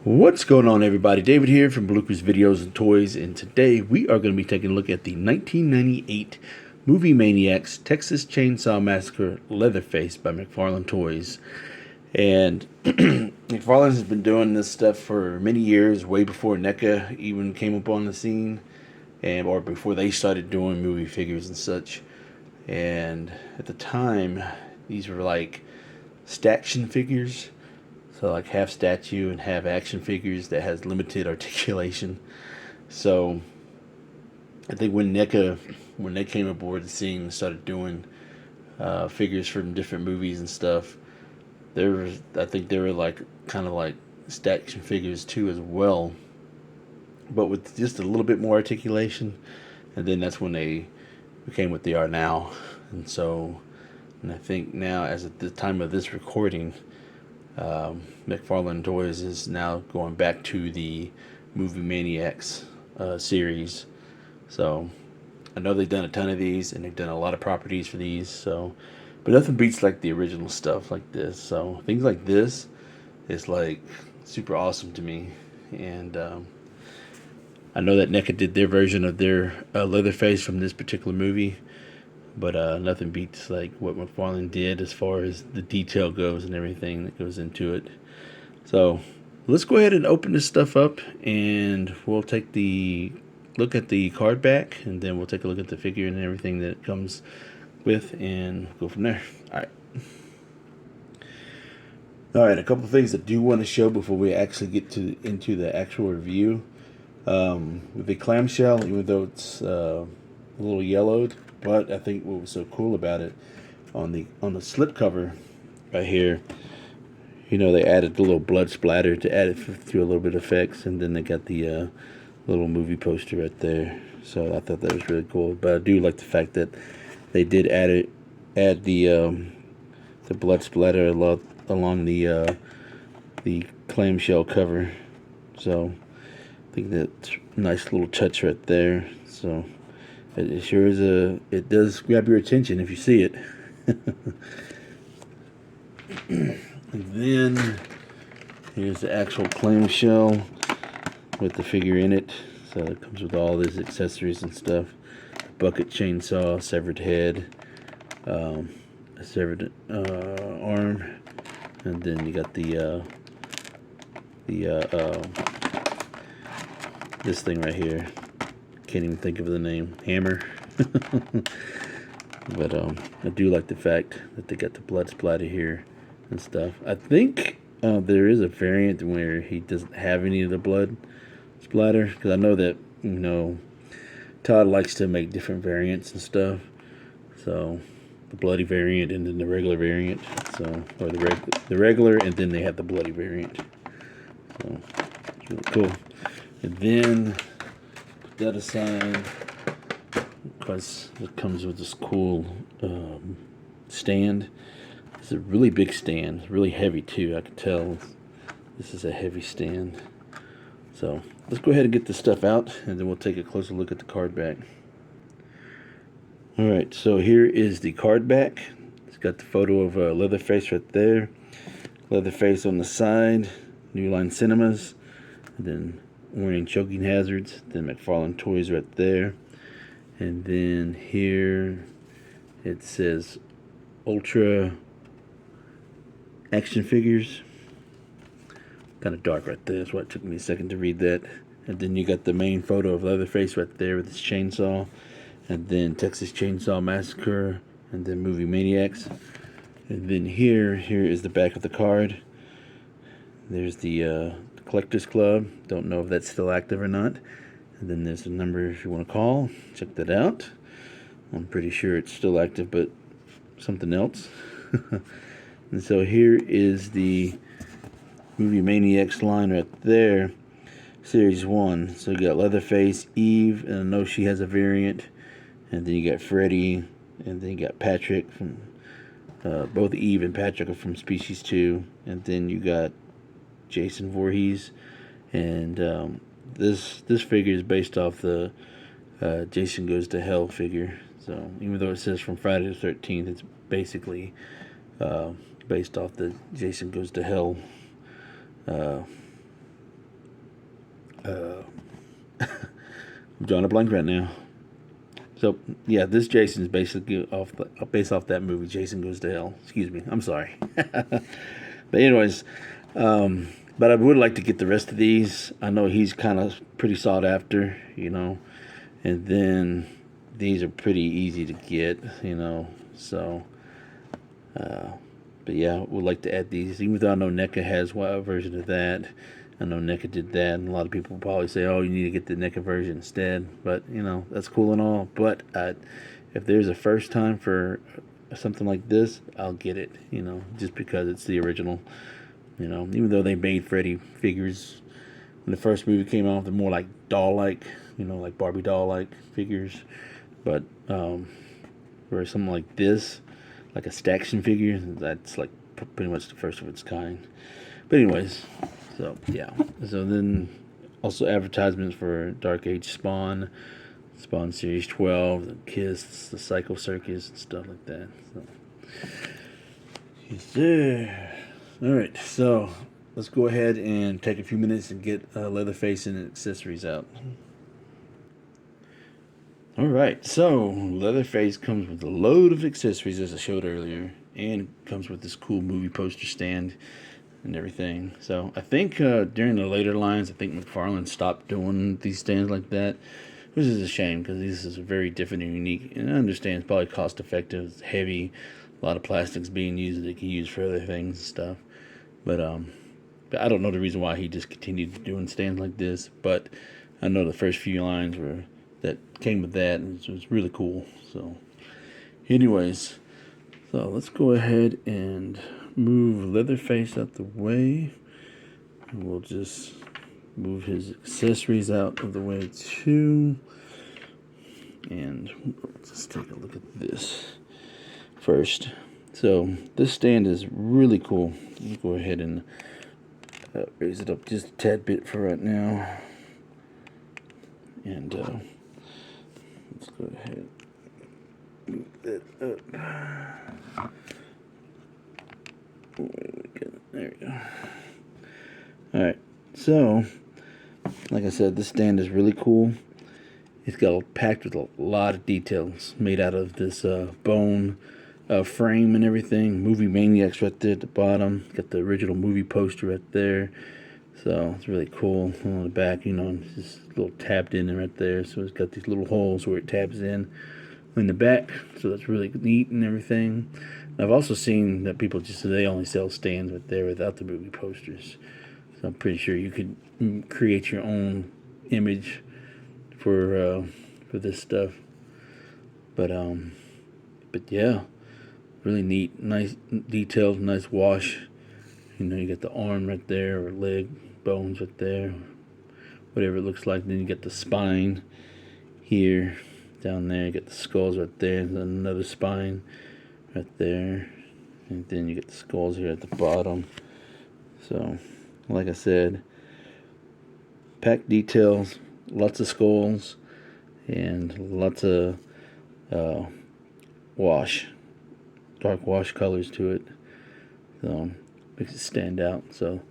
What's going on, everybody? David here from Bluckers Videos and Toys, and today we are going to be taking a look at the 1998 Move Maniacs Texas Chainsaw Massacre Leatherface by MacFarlane Toys. And McFarlane has been doing this stuff for many years, way before NECA even came up on the scene, or before they started doing movie figures and such. And at the time, these were like staction figures. So like half statue and half action figures that has limited articulation. So I think when NECA, when they came aboard the scene and started doing figures from different movies and stuff, I think they were like kind of like action figures too as well, but with just a little bit more articulation. And then that's when they became what they are now. And so, and I think now, as at the time of this recording, MacFarlane Toys is now going back to the Move Maniacs series. So I know they've done a ton of these, and they've done a lot of properties for these. So, but nothing beats like the original stuff like this. So things like this is like super awesome to me. And I know that NECA did their version of their Leatherface from this particular movie. But nothing beats like what McFarlane did as far as the detail goes and everything that goes into it. So let's go ahead and open this stuff up, and we'll take the look at the card back, and then we'll take a look at the figure and everything that it comes with, and go from there. All right. A couple of things I do want to show before we actually get into the actual review. With the clamshell, even though it's a little yellowed. But I think what was so cool about it, on the slip cover right here, you know, they added the little blood splatter to add it through a little bit of effects, and then they got the little movie poster right there. So I thought that was really cool. But I do like the fact that they did add the blood splatter along the clamshell cover. So I think that's a nice little touch right there. So it sure is it does grab your attention if you see it. And then here's the actual clamshell with the figure in it. So it comes with all these accessories and stuff. Bucket chainsaw, severed head, a severed arm, and then you got the this thing right here. Can't even think of the name. Hammer. But I do like the fact that they got the blood splatter here and stuff. I think there is a variant where he doesn't have any of the blood splatter, because I know that, you know, Todd likes to make different variants and stuff. So the bloody variant and then the regular variant. So, or the regular, and then they have the bloody variant. So it's really cool. And then that aside, because it comes with this cool stand. It's a really big stand. It's really heavy too. I can tell this is a heavy stand. So let's go ahead and get this stuff out, and then we'll take a closer look at the card back. Alright, so here is the card back. It's got the photo of Leatherface right there. Leatherface on the side. New Line Cinemas. And then warning choking hazards. Then MacFarlane Toys right there. And then here it says Ultra Action Figures. Kind of dark right there. That's why it took me a second to read that. And then you got the main photo of Leatherface right there with his chainsaw. And then Texas Chainsaw Massacre. And then Movie Maniacs. And then here is the back of the card. There's the Collectors Club. Don't know if that's still active or not. And then there's the number if you want to call. Check that out. I'm pretty sure it's still active, but something else. And so here is the Movie Maniacs line right there. Series 1. So you got Leatherface, Eve, and I know she has a variant. And then you got Freddy, and then you got Patrick from both Eve and Patrick are from Species 2. And then you got Jason Voorhees, and this figure is based off the Jason Goes to Hell figure. So even though it says from Friday the 13th, it's basically based off the Jason Goes to Hell I'm drawing a blank right now. So yeah, this Jason is basically based off that movie, Jason Goes to Hell. Excuse me, I'm sorry. But anyways, but I would like to get the rest of these. I know he's kind of pretty sought after, and then these are pretty easy to get, So, but yeah, would like to add these. Even though I know NECA has a version of that. I know NECA did that, and a lot of people probably say, "Oh, you need to get the NECA version instead." But that's cool and all. But if there's a first time for something like this, I'll get it. Just because it's the original. Even though they made Freddy figures when the first movie came out, they're more like doll-like, like Barbie doll-like figures. But for something like this, like a Staction figure, that's like pretty much the first of its kind. But anyways. So, yeah. So then also advertisements for Dark Age Spawn Series 12, the Kiss, the Psycho Circus, and stuff like that. So, yes, sir. Alright, so let's go ahead and take a few minutes and get Leatherface and accessories out. Alright, so Leatherface comes with a load of accessories, as I showed earlier, and comes with this cool movie poster stand and everything. So I think during the later lines, I think McFarlane stopped doing these stands like that, which is a shame because this is very different and unique. And I understand it's probably cost effective, it's heavy, a lot of plastics being used that they can use for other things and stuff. But I don't know the reason why he just continued doing stands like this. But I know the first few lines that came with that, and it was really cool. So, anyways, so let's go ahead and move Leatherface out the way. And we'll just move his accessories out of the way too. And let's just take a look at this first. So this stand is really cool. Let me go ahead and raise it up just a tad bit for right now. And let's go ahead and move that up. There we go. Alright, so like I said, this stand is really cool. It's got packed with a lot of details made out of this bone frame and everything. Movie Maniacs right there at the bottom. Got the original movie poster right there. So it's really cool. On the back, it's just a little tabbed in right there. So it's got these little holes where it tabs in the back. So that's really neat and everything. I've also seen that people they only sell stands right there without the movie posters. So I'm pretty sure you could create your own image for this stuff. But yeah, really neat, nice detailed, nice wash. You got the arm right there, or leg bones right there, whatever it looks like. Then you got the spine here, down there. You got the skulls right there, and another spine right there, and then you get the skulls here at the bottom. So, like I said, packed details, lots of skulls, and lots of dark wash colors to it. So makes it stand out. So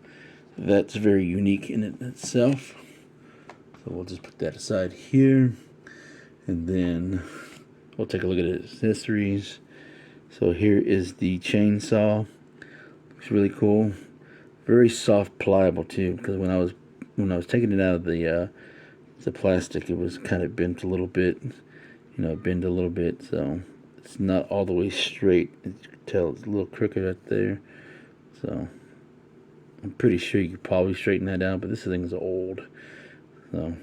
that's very unique in it itself. So we'll just put that aside here, and then we'll take a look at his accessories. So here is the chainsaw. Looks really cool. Very soft, pliable too. Because when I was taking it out of the plastic, it was kind of bent a little bit. Bend a little bit. So it's not all the way straight. As you can tell, it's a little crooked right there. So I'm pretty sure you could probably straighten that out. But this thing is old. So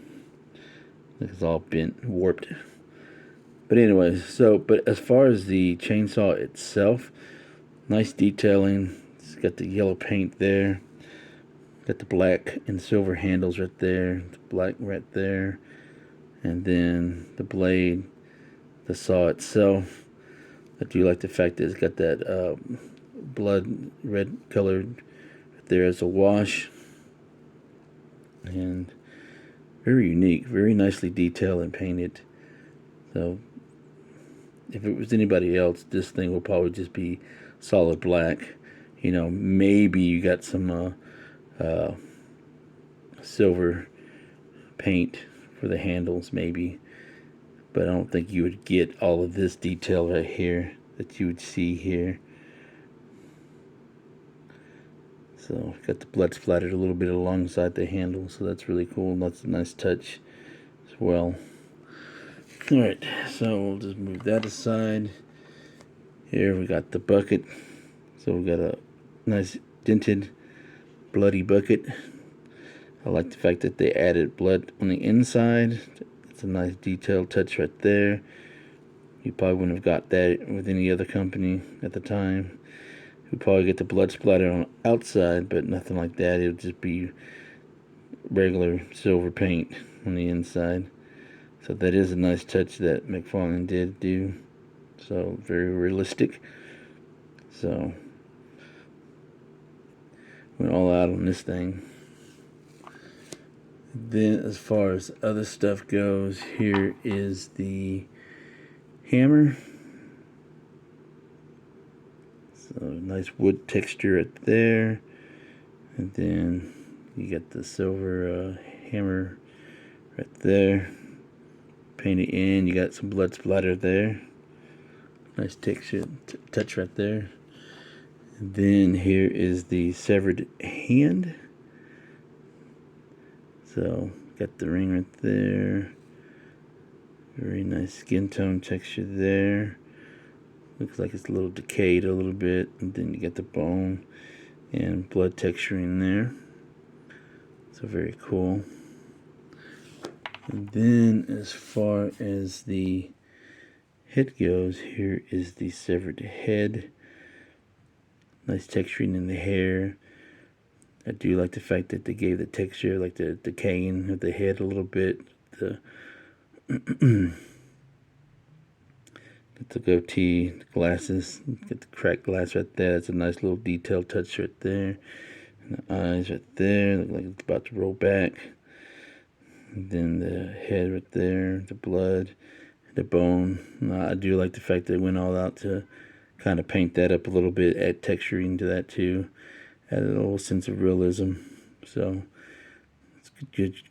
it's all bent, warped. But anyways, but as far as the chainsaw itself, nice detailing. It's got the yellow paint there. Got the black and silver handles right there. The black right there. And then the blade, the saw itself. I do like the fact that it's got that blood red colored right there as a wash. And very unique, very nicely detailed and painted. So if it was anybody else, this thing will probably just be solid black. Maybe you got some silver paint for the handles maybe, but I don't think you would get all of this detail right here that you would see here. So got the blood splattered a little bit alongside the handle, so that's really cool. That's a nice touch as well. Alright, so we'll just move that aside. Here we got the bucket. So we got a nice dented bloody bucket. I like the fact that they added blood on the inside. It's a nice detailed touch right there. You probably wouldn't have got that with any other company at the time. You'd probably get the blood splatter on the outside, but nothing like that. It would just be regular silver paint on the inside. So that is a nice touch that McFarlane did do. So very realistic. So went all out on this thing. Then as far as other stuff goes, here is the hammer. So nice wood texture right there. And then you got the silver hammer right there. Painted in, you got some blood splatter there. Nice texture, touch right there. And then here is the severed hand. So got the ring right there. Very nice skin tone texture there. Looks like it's a little decayed a little bit. And then you get the bone and blood texturing there. So very cool. And then as far as the head goes, here is the severed head. Nice texturing in the hair. I do like the fact that they gave the texture, like the decaying of the head a little bit. The get the goatee, the glasses, get the cracked glass right there. That's a nice little detail touch right there. And the eyes right there, look like it's about to roll back. And then the head right there, the blood, the bone. I do like the fact that it went all out to kind of paint that up a little bit, add texturing to that too, add a little sense of realism. So it's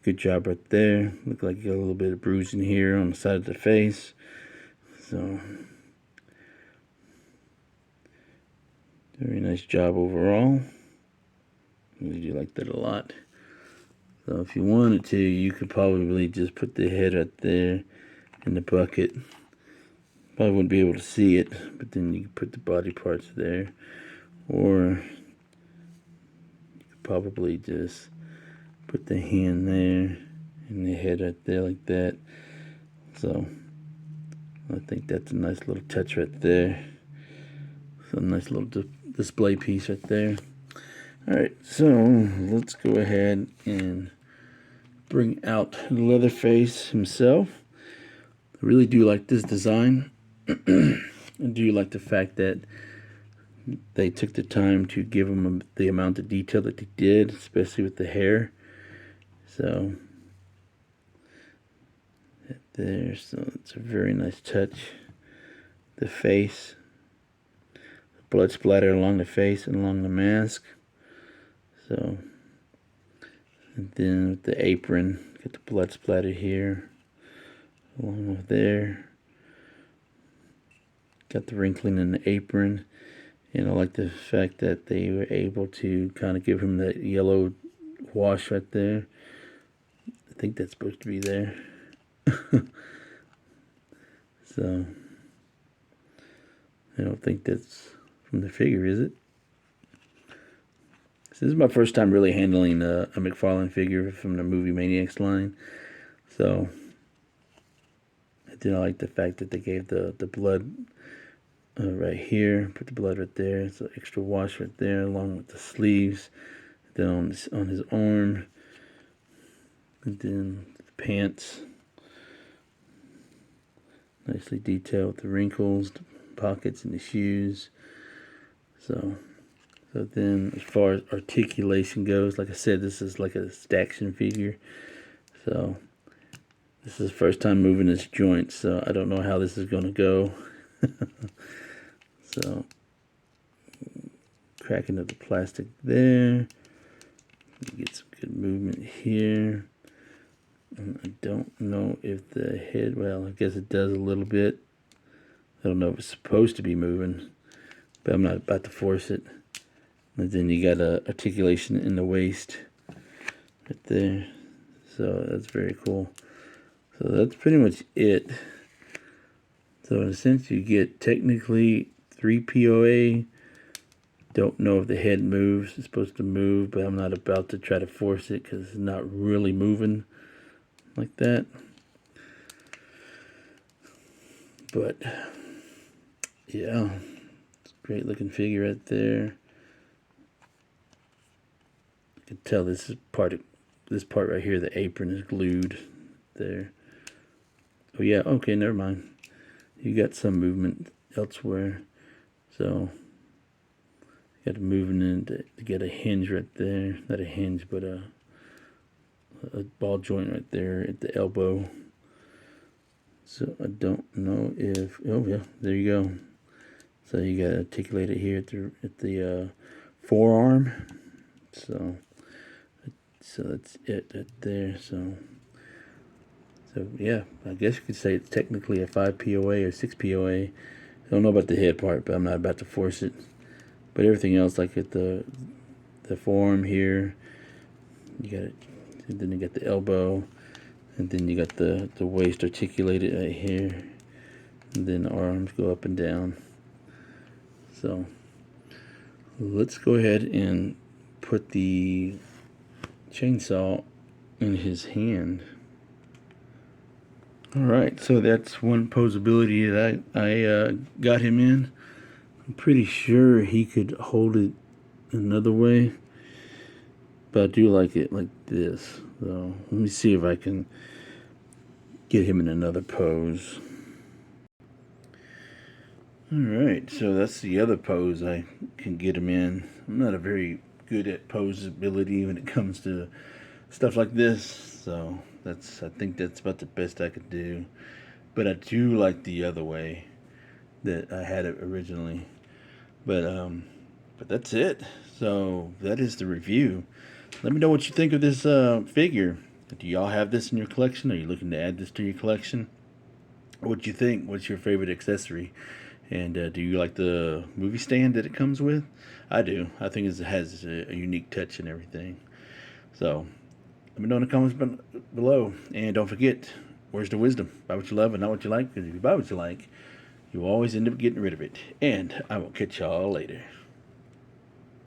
good job right there. Look like you got a little bit of bruising here on the side of the face. So very nice job overall. Really do like that a lot. So if you wanted to, you could probably just put the head right there in the bucket. Probably wouldn't be able to see it, but then you could put the body parts there. Or you could probably just put the hand there and the head right there like that. So I think that's a nice little touch right there. So a nice little display piece right there. Alright, so let's go ahead and bring out Leatherface himself. I really do like this design. I do like the fact that they took the time to give him the amount of detail that they did, especially with the hair. So there, so it's a very nice touch. The face, the blood splatter along the face and along the mask. So, and then with the apron, get the blood splatter here, along with there. Got the wrinkling in the apron, and I like the fact that they were able to kind of give him that yellow wash right there. I think that's supposed to be there. So I don't think that's from the figure, is it? So this is my first time really handling a McFarlane figure from the Move Maniacs line. So I did like the fact that they gave the blood right here, put the blood right there, so extra wash right there along with the sleeves. Then on his arm, and then the pants, nicely detailed with the wrinkles, the pockets, and the shoes. So then as far as articulation goes, like I said, this is like a action figure. So this is the first time moving this joint, so I don't know how this is going to go. So cracking of the plastic there. Get some good movement here. And I don't know if the head, well, I guess it does a little bit. I don't know if it's supposed to be moving, but I'm not about to force it. And then you got a articulation in the waist right there. So that's very cool. So that's pretty much it. So in a sense, you get technically 3 POA. Don't know if the head moves. It's supposed to move, but I'm not about to try to force it because it's not really moving like that. But yeah, it's a great looking figure right there. You can tell this part right here, the apron is glued there. Oh yeah, okay, never mind. You got some movement elsewhere. So you got moving in to get a hinge right there. Not a hinge, but a ball joint right there at the elbow. So I don't know if, oh yeah, there you go. So you got to articulate it here at the forearm. So that's it right there. So yeah, I guess you could say it's technically a 5 POA or 6 POA. I don't know about the head part, but I'm not about to force it. But everything else, like at the forearm here, you got it. And then you got the elbow, and then you got the waist articulated right here, and then the arms go up and down. So let's go ahead and put the chainsaw in his hand. Alright, so that's one posability that I got him in. I'm pretty sure he could hold it another way, but I do like it like this. So let me see if I can get him in another pose. Alright, so that's the other pose I can get him in. I'm not a very good at posability when it comes to stuff like this, so I think that's about the best I could do. But I do like the other way that I had it originally. But that's it. So that is the review. Let me know what you think of this figure. Do y'all have this in your collection? Are you looking to add this to your collection? What do you think? What's your favorite accessory? And do you like the movie stand that it comes with? I do. I think it has a unique touch and everything. So let me know in the comments below. And don't forget, where's the wisdom? Buy what you love and not what you like. Because if you buy what you like, you always end up getting rid of it. And I will catch y'all later.